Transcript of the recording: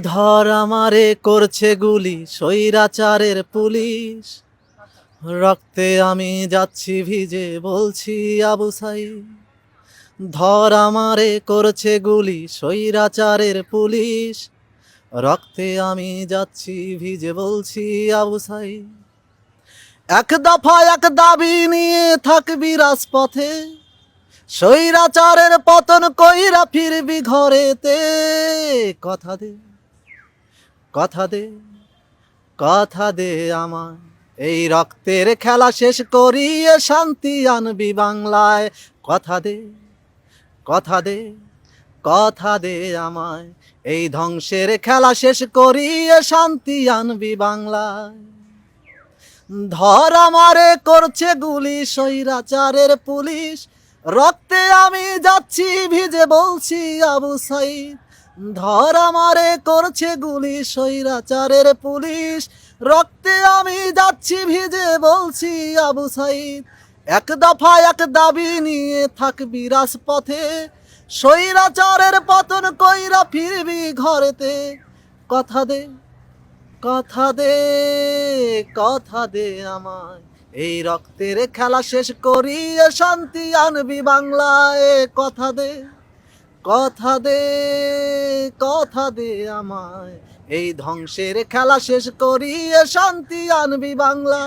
ধর আমারে করছে গুলি স্বৈরাচারের পুলিশ, রক্তে আমি যাচ্ছি ভিজে বলছি আবু সাইদ। ধর আমারে করছে গুলি স্বৈরাচারের পুলিশ, রক্তে আমি যাচ্ছি ভিজে বলছি আবু সাইদ। এক দফা এক দাবি নিয়ে থাকবি রাজপথে, স্বৈরাচারের পতন কইরা ফিরবি ঘরেতে। কথা দে, কথা দে, কথা দে আমায়, এই রক্তের খেলা শেষ করিয়ে শান্তি আনবি বাংলায়। কথা দে, কথা দে, কথা দে আমায়, এই ধ্বংসের খেলা শেষ করিয়ে শান্তি আনবি বাংলায়। ধর আমারে করছে গুলি স্বৈরাচারের পুলিশ, রক্তে আমি যাচ্ছি ভিজে বলছি আবু সাইদ। ধর আমারে করছে গুলি স্বৈরাচারের পুলিশ, রক্তে আমি যাচ্ছি ভিজে বলছি আবু সাইদ। এক দফা এক দাবি নিয়ে থাকবি রাজপথে, স্বৈরাচারের পতন কইরা ফিরবি ঘরেতে। কথা দে, কথা দে, কথা দে আমায়, এই রক্তের খেলা শেষ করিয়ে শান্তি আনবি বাংলায়। কথা দে, কথা দে, কথা দে আমায়, এই ধ্বংসের খেলা শেষ করিয়ে শান্তি আনবি বাংলা।